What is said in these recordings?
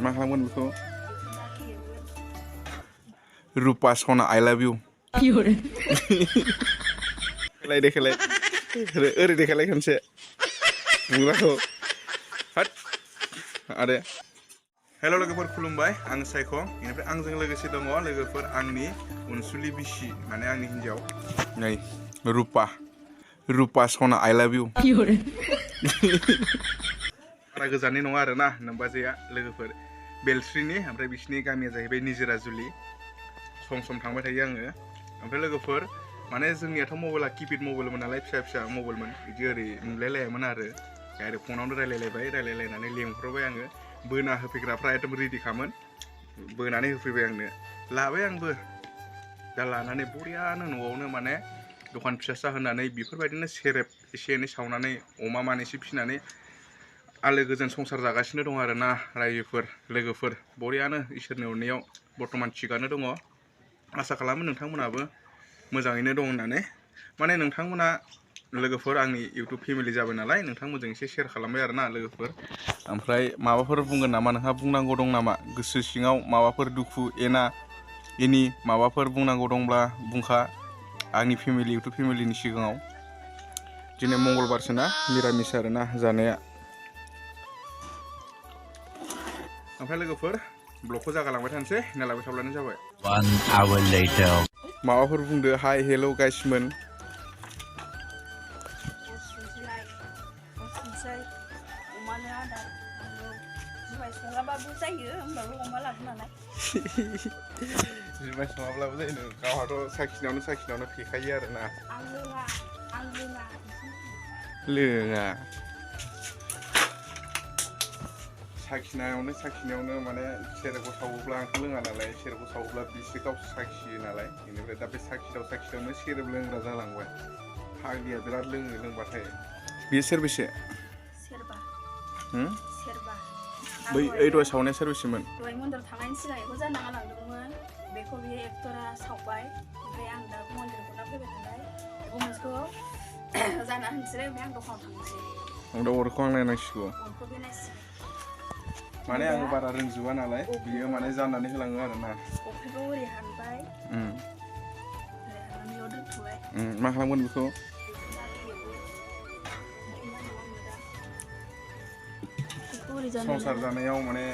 मा खालामगोन बेखौ रुपा सना I love you खेलाय दे खेलाय ओरै देखायलाय खनसे बुंग्राखौ हाट आरो हेल' लोगोफोर खुलुमबाय आं सायख' बेनिफ्राय आंजों लोगोसे दङ लोगोफोर आंनि अनसुलि बिसि माने आंनि हिन्जाव नै रुपा सना I love you बारा गोजाननि नङा आरोना नोमबाजैया लोगोफोर बेलस्रिनि ओमफ्राय बिसिनि गामिया जाहैबाय निजोराजुलि सम थांबाय थायो आङो ओमफ्राय लोगोफोर माने जोंनियाथ' मबाइला किपेड मबाइलमोन नालाय फिसा मबाइलमोन बिदि ओरै नुलायलायामोन आरो डाइरेक्ट फनावनो रायलायलायनानै लेंहरबाय आङो बोना होफैग्राफ्रा एकदम रेडिखामोन बोनानै होफैबाय आंनो लाबाय आंबो दा लानानै बरियानो न'आवनो माने दखान फिसा होनानै बेफोरबायदिनो सेरेब एसे एनै सावनानै अमा मानैसो फिनानै आलो गोजोन संसार जागासिनो दं आरोना रायजोफोर लोगोफोर बरियानो इसोरनि अननायाव बर्थमान थिगानो दङ आसा खालामो नोंथांमोनाबो मोजाङैनो दं होननानै माने नोंथांमोना लोगोफोर आंनि इउटुब फेमिलि जाबाय नालाय नोंथांमोनजों एसे शेयार खालामबाय आरोना लोगोफोर ओमफ्राय माबाफोर बुंगोन नामा नोंहा बुंनांगौ दं नामा गोसो सिङाव माबाफोर दुखु एनि माबाफोर बुंनांगौ दंब्ला बुंखा आंनि फेमिलि इउटुब फेमिलिनि सिगाङाव दिनै मंगलबारसोना मिरामिस आरोना जानाया ओमफ्राय लोगोफोर ब्लगखौ जागालांबाय थानोसै नायलांबाय थाब्लानो जाबाय 1 hour later माबाफोर बुंदो हाय हेल' गाइसमोन जुमाय सङाब्लाबो जायो गावहाथ' साखिनायावनो फेखायो आरोना लोङा साखिनायावनो माने सेरेबखौ सावोब्ला आंथ' लोङा नालाय सेरेबखौ सावोब्ला बिसोर गावसो साखियो नालाय बेनिफ्राय दा बे साखिदावनो सेरेब लोंग्रा जालांबाय फाग्लिया बिराद लोंबाथाय बेयो सेरबेसे बै दहाय सावनाया सेरबेसेमोन दहाय मन्दिराव थांनायनि सिगां बेखौ जाना गालांदोंमोन बेखौ बे एक्टरा सावबाय ओमफ्राय आं दा मन्दिरखौ दा फैबाय नालाय बेखौ मोनसेखौ जाना होनसै ओमफ्राय आं दखानाव थांनोसै आं दा अरखौ आं नायनांसिगौ अरखौ बे नायसिगोन माने आङो बारा रोंजोबा नालाय बियो माने जाननानै होलाङो आरोना अफ्रिखौ ओरै हानबाय बेयाव दोनथ'बाय मा खालामगोन बेखौ संसार जानायाव माने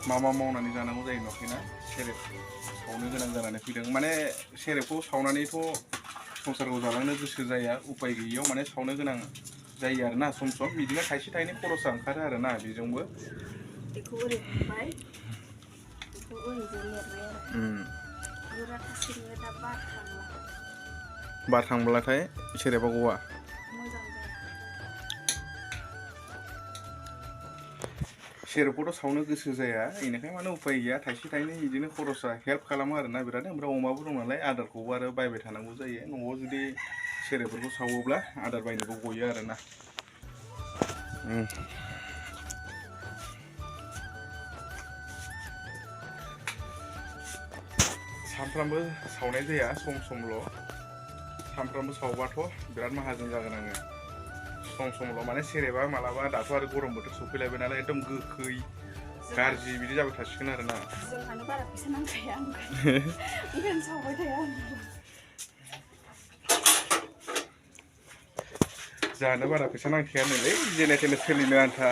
मा मावनानै जानांगौ जायो न'खिना सेरेब सावनो गोनां जानानै फैदों माने सेरेबखौ सावनानैथ' संसारखौ जालांनो गोसो जाया उपाय गैयियाव माने सावनो गोनां जायो आरोना सम बिदिनो थाइसे थाइनै खरसा ओंखारो आरोना बेजोंबो बेखौ ओरै हमबाय बेखौ ओरैजों लेरबाय आरो राथासिनो दा बार थांब्लाथाय सेरेबा गवा मोजां जाया सेरेबखौथ' सावनो गोसो जाया बेनिखाय माने उपाय गैया थाइसे थाइनै बिदिनो खरसा हेल्प खालामो आरोना बिराद ओमफ्राय अमाबो दं नालाय आदारखौबो आरो बायबाय थानांगौ जायो न'आव जुदि सेरेबफोरखौ सावोब्ला आदार बायनोबो गयो आरोना सानफ्रामबो सावनाय जाया समल' सानफ्रामबो सावबाथ' बिराद माहाजोन जागोन आङो समल' माने सेरेबा मालाबा दाथ' आरो गरम बोथोर सफैलायबाय नालाय एकदम गोखै गाज्रि बिदि जाबाय थासिगोन आरोना जोंहानो बारा फैसा नांखाया ओंखायनो सावबाय थाया जानो बारा फैसा नांखाया नोलै जेने थेने सोलिनो आन्था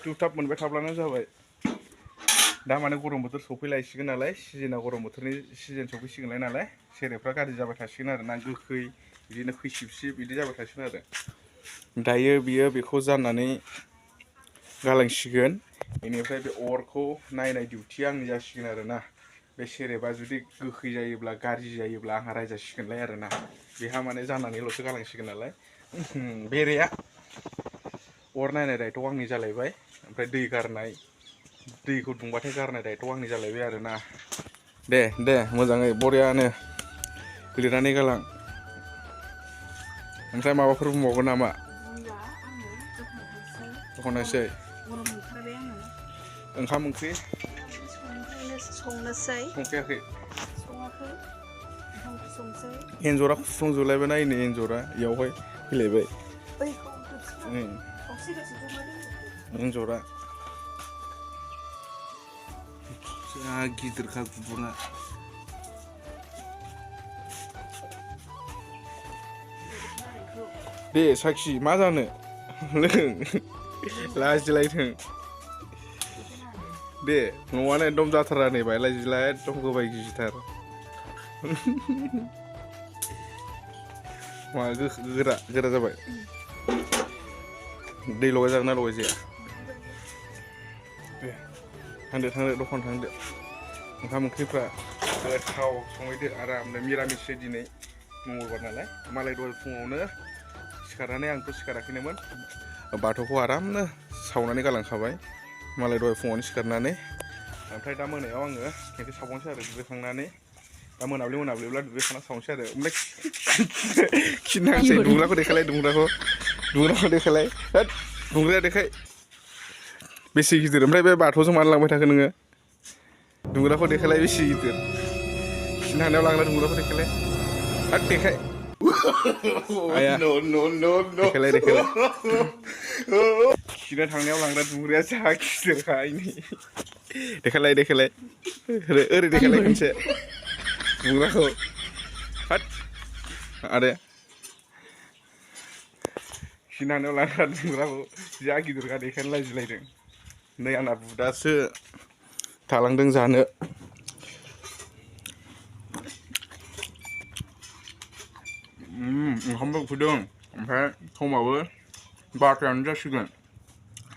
टुप टाप मोनबाय थाब्लानो जाबाय दा माने गरम बोथोर सफैलायसिगोन नालाय सिजोना गरम बोथोरनि सिजोन सफैसिगोनलाय नालाय सेरेबफ्रा गाज्रि जाबाय थासिगोन आरोना गोखै बिदिनो खैसिब बिदि जाबाय थासिगोन आरो दायो बियो बेखौ जाननानै गालांसिगोन बेनिफ्राय बे अरखौ नायनाय डिउटिया आंनि जासिगोन आरोना बे सेरेबा जुदि गोखै जायोब्ला गाज्रि जायोब्ला आंहा रायजासिगोनलाय आरोना बेहा माने जाननानैल'सो गालांसिगोन नालाय बेरेया अर नायनाय दायथ'आ आंनि जालायबाय ओमफ्राय दै गारनाय दैखौ दुंबाथाय गारनाय दायथ'आ आंनि जालायबाय आरोना दे मोजाङै बरियानो लिरनानै गालां ओमफ्राय माबाफोर बुंबावगोन नामा दखानायसै ओंखाम ओंख्रि संखायाखै एन्जरा खुफ्लंजोबलायबाय नायनो एन्जरा इयावहाय फैलायबाय एन्जरा जा गिदिरखा गुदुङा दे साखि मा जानो लों लाजिलायथों दे न'आनो एकदम जाथारा नै बायलाय जिलाय एकदम गोबाय गिजिथार मा गोरा गोरा जाबाय दै लगाय जागोन ना लगाय जाया दे थांदो दखान थांदो ओंखाम ओंख्रिफ्रा गोथाव संहैदो आरामनो मिरामिससो दिनै मंगलबार नालाय मालाय दहाय फुङावनो सिखारनानै आंथ' सिखाराखैनोमोन बाथौखौ आरामनो सावनानै गालांखाबाय मालाय दहाय फुङावनो सिखारनानै ओमफ्राय दा मोनायाव आङो खेनसे सावबावनोसै आरो दुगैखांनानै दा मोनाब्लिब्ला दुगैखांना सावनोसै आरो ओमफ्राय खिनांसै दुंग्राखौ देखायलाय दुंग्राखौ देखायलाय होद दुंग्राया देखाय बेसे गिदिर ओमफ्राय बे बाथौजों मानो लांबाय थाखो नोङो दुंग्राखौ देखायलाय बेसे गिदिर खिनो हानायाव लांना दुंग्राखौ देखायलाय होद देखाय आया देखायलाय खिनो थांनायाव लांग्रा दुंग्राया जा गिदिरखा आइनि देखायलाय ओरै देखायलाय खनसे दुंग्राखौ होद आरो खिनो हानायाव लांग्रा दुंग्राखौ जा गिदिरखा देखायनो लाजिलायदों नै आंना बुदासो थालांदों जानो ओंखामबो उखैदों ओमफ्राय समाबो 12थायानो जासिगोन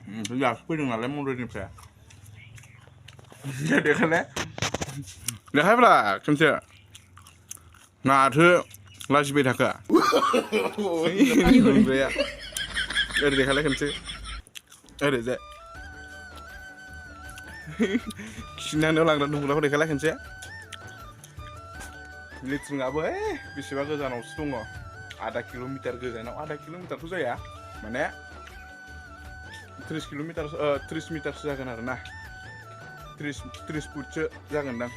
ओमफ्राय दासो फैदों नालाय मन्दिरनिफ्राय देखायब्रा खनसे माथो लाजिबाय थाखा दुंग्राया ओरै देखायलाय खनसे ओरैजाय खिनायाव लांग्रा दुंग्राखौ देखायलाय खनसे लेट्रिनाबो बेसेबा गोजानावसो दङ आधा किल'मिटार गोजानाव आधा किल'मिटारथ' जाया माने 30 मिटारसो जागोन आरो ना 30 फुटसो जागोनदां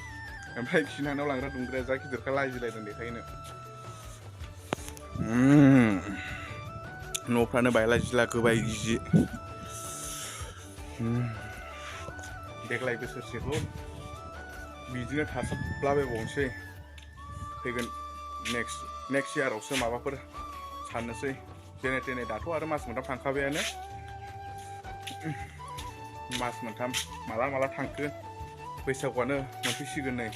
ओमफ्राय खिनायाव लांग्रा दुंग्राया जा गिदिरखा लाजिलायदों देखायनो न'फ्रानो बायला जिला गोबाय गिजि देग्लाय बोसोरसेखौ बिदिनो थासाबलाबायबावनोसै फैगोन नेक्स्ट इयारावसो माबाफोर साननोसै जेने थेने दाथ' आरो मास मोनथाम थांखाबायानो मास मोनथाम माला थांखो बैसागुआनो मोनफैसिगोन नै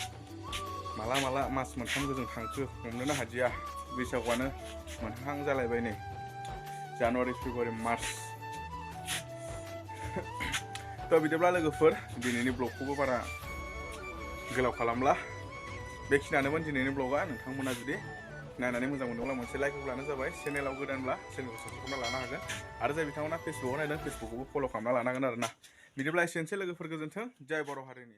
माला मास मोनथाम गोजों थांखो हमनोनो हादिया बैसागुआनो मोनहां जालायबाय नै जानुवारि फेब्रुवारि मार्च थ' बिदिब्ला लोगोफोर दिनैनि ब्लगखौबो बारा गोलाव खालामला बेखिनियानोमोन दिनैनि ब्लगा नोंथांमोना जुदि नायनानै मोजां मोनदोंब्ला मोनसे लाइक होब्लानो जाबाय चेनेलाव गोदानब्ला चेनेलखौ साबस्क्राइब खालामना लानो हागोन आरो जाय बिथांमोना फेसबुकआव नायदों फेसबुकखौबो फल' खालामना लानो हागोन आरो ना बिदिब्ला एसेनोसै लोगोफोर गोजोन्थों जय बर' हारिनि